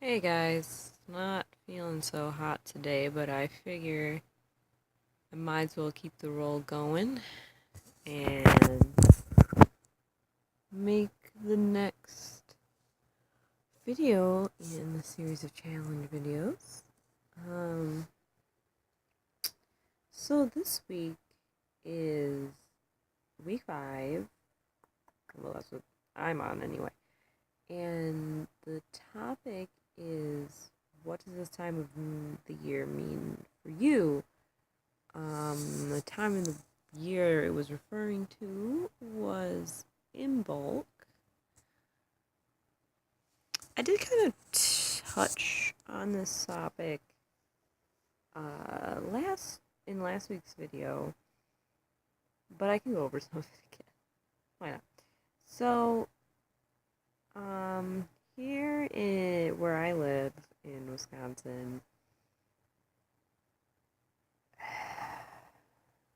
Hey guys, not feeling so hot today, but I figure I might as well keep the roll going and make the next video in the series of challenge videos. Um, so this week is week 5. Well, that's what I'm on anyway. And the topic is, what does this time of the year mean for you? The time in the year it was referring to was Imbolc. I did kind of touch on this topic last week's video, but I can go over some of it again. Why not? So, here in where I live in Wisconsin,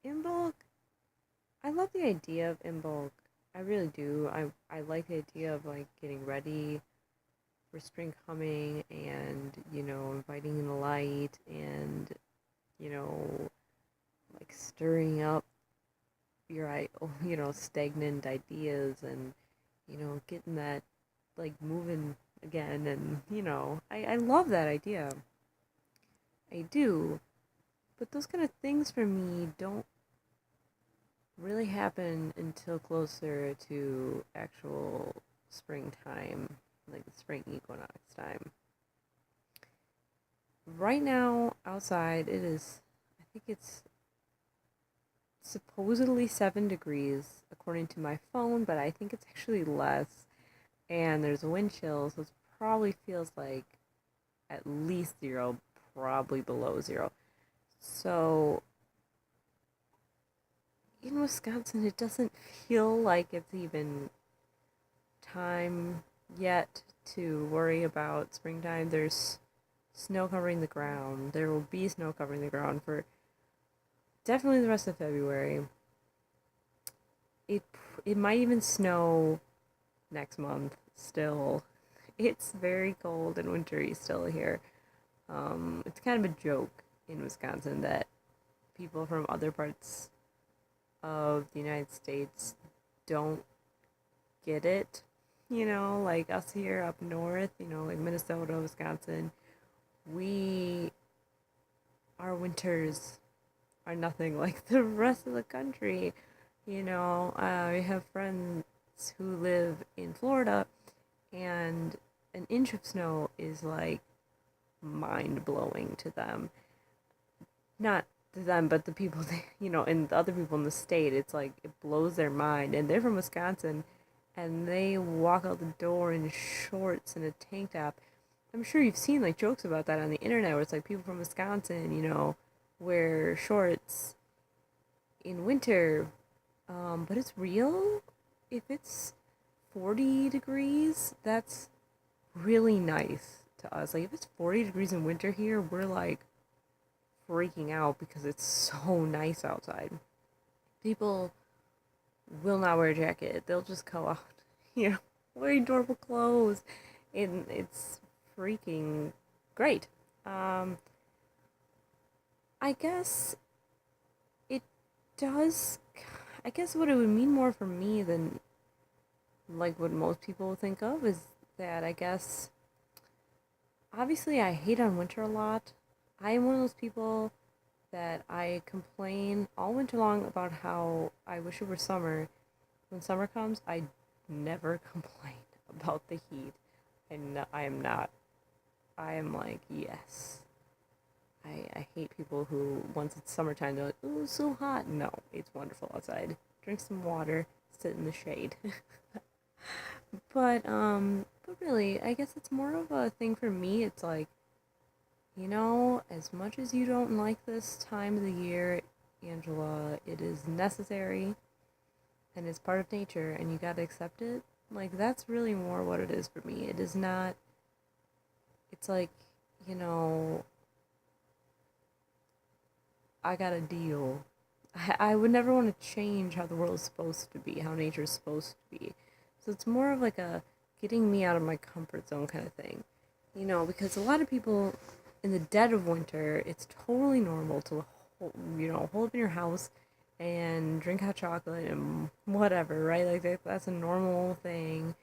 Imbolc. I love the idea of Imbolc. I really do. I like the idea of like getting ready for spring coming and, inviting in the light and, you know, like stirring up your, stagnant ideas and, getting that like moving again. And, I love that idea. I do. But those kind of things for me don't really happen until closer to actual springtime, like the spring equinox time. Right now, outside, I think it's supposedly 7 degrees according to my phone, but I think it's actually less. And there's a wind chill, so it probably feels like at least 0, probably below 0. So, in Wisconsin, it doesn't feel like it's even time yet to worry about springtime. There's snow covering the ground. There will be snow covering the ground for definitely the rest of February. It it might even snow next month still. It's very cold and wintry still here. It's kind of a joke in Wisconsin that people from other parts of the United States don't get it. Like us here up north, like Minnesota, Wisconsin, we our winters are nothing like the rest of the country. I have friends who live in Florida, and an inch of snow is like mind blowing to them. Not to them, but the people, and the other people in the state. It's like it blows their mind, and they're from Wisconsin, and they walk out the door in shorts and a tank top. I'm sure you've seen like jokes about that on the internet, where it's like people from Wisconsin, wear shorts in winter. But it's real. If it's 40 degrees, that's really nice to us. Like, if it's 40 degrees in winter here, we're like freaking out because it's so nice outside. People will not wear a jacket, they'll just go out, wearing normal clothes. And it's freaking great. Um, I guess it does. I guess what it would mean more for me than like what most people think of is that I guess obviously I hate on winter a lot. I am one of those people that I complain all winter long about how I wish it were summer. When summer comes, I never complain about the heat. I am not. I am like, yes. I hate people who, once it's summertime, they're like, oh, it's so hot. No, it's wonderful outside. Drink some water, sit in the shade. But really, I guess it's more of a thing for me. It's like, as much as you don't like this time of the year, Angela, it is necessary and it's part of nature and you gotta accept it. Like, that's really more what it is for me. It is not, it's like, you know, I got a deal. I would never want to change how the world is supposed to be, how nature is supposed to be. So it's more of like a getting me out of my comfort zone kind of thing. You know, because a lot of people in the dead of winter, it's totally normal to, hold up in your house and drink hot chocolate and whatever, right? Like that's a normal thing.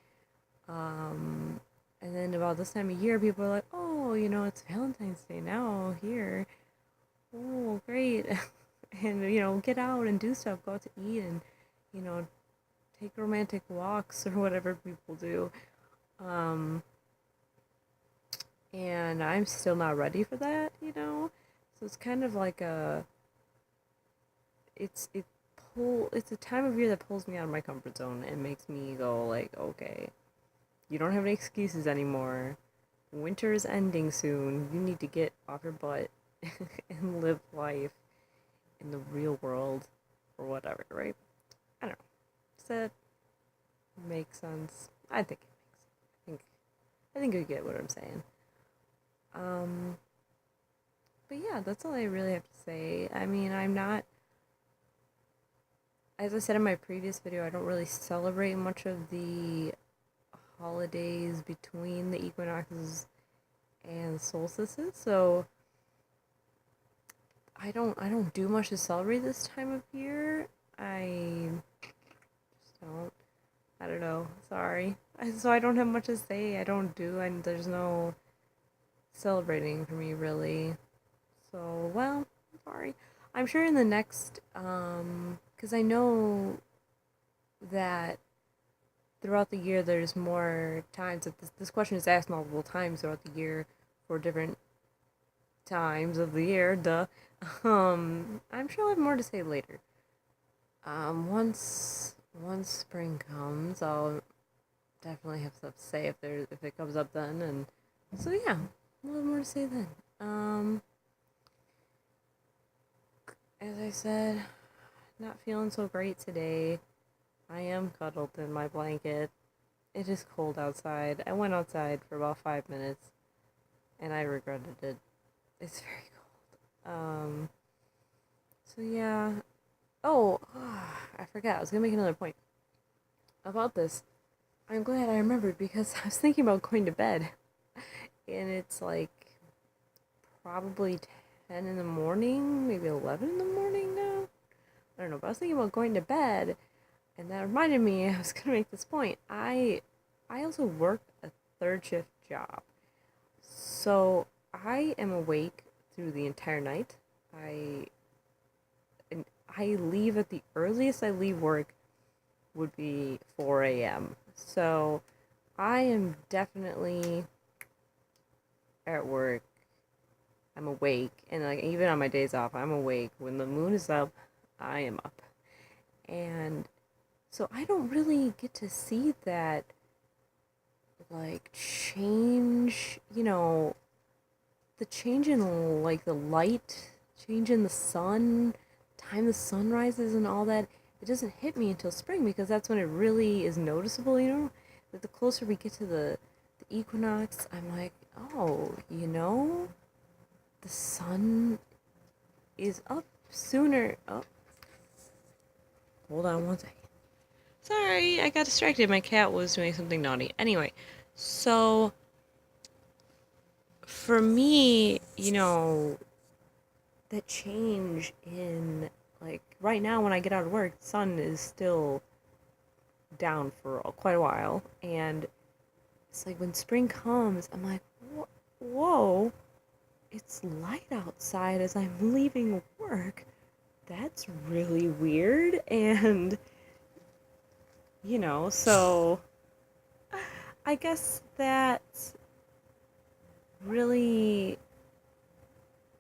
And then about this time of year, people are like, oh, it's Valentine's Day now here. Oh, great. And, get out and do stuff, go out to eat and, you know, take romantic walks or whatever people do. And I'm still not ready for that, So it's kind of like it's a time of year that pulls me out of my comfort zone and makes me go like, okay, you don't have any excuses anymore. Winter is ending soon. You need to get off your butt and live life in the real world or whatever, right? I don't know. Does that make sense? I think it makes. I think you get what I'm saying. Um, but yeah, that's all I really have to say. I mean, I'm not, as I said in my previous video, I don't really celebrate much of the holidays between the equinoxes and solstices, so I don't do much to celebrate this time of year. I just don't. I don't know. Sorry. So I don't have much to say. I don't do, and there's no celebrating for me really. So, well, sorry. I'm sure in the next, because I know that throughout the year there's more times that this question is asked multiple times throughout the year for different times of the year, duh. I'm sure I'll have more to say later. Once spring comes, I'll definitely have stuff to say if it comes up then, and so yeah, we'll have more to say then. As I said, not feeling so great today. I am cuddled in my blanket. It is cold outside. I went outside for about 5 minutes, and I regretted it. It's very cold. So yeah. Oh, I forgot. I was gonna make another point about this. I'm glad I remembered because I was thinking about going to bed, and it's like probably 10 in the morning, maybe 11 in the morning now. I don't know, but I was thinking about going to bed, and that reminded me I was gonna make this point. I also work a third shift job, so I am awake through the entire night. I leave at the earliest I leave work would be 4 a.m. So I am definitely at work. I'm awake, and like even on my days off, I'm awake. When the moon is up, I am up, and so I don't really get to see that like change. The change in like the light, change in the sun, time the sun rises, and all that. It doesn't hit me until spring because that's when it really is noticeable. That the closer we get to the equinox, I'm like, oh, the sun is up sooner. Oh, hold on one second. Sorry, I got distracted. My cat was doing something naughty. Anyway, so for me, that change in like right now when I get out of work, the sun is still down for quite a while, and it's like when spring comes, I'm like, whoa, it's light outside as I'm leaving work. That's really weird. And so I guess that's really,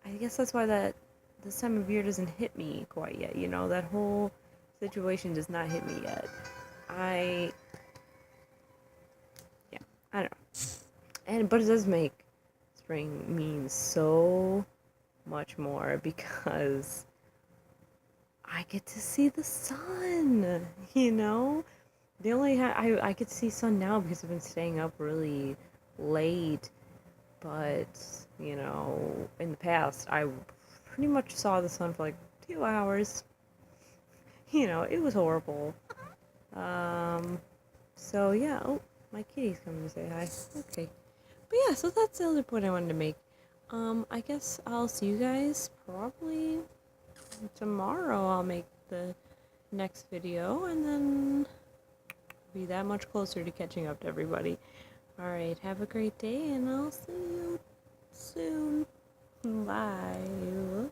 I guess that's why that this time of year doesn't hit me quite yet. That whole situation does not hit me yet. Yeah, I don't know. But it does make spring mean so much more because I get to see the sun, The only I get to see sun now because I've been staying up really late, but, in the past, I pretty much saw the sun for like 2 hours. It was horrible. So yeah, oh, my kitty's coming to say hi. Okay. But yeah, so that's the other point I wanted to make. I guess I'll see you guys probably tomorrow. I'll make the next video and then be that much closer to catching up to everybody. Alright, have a great day and I'll see you soon. Bye.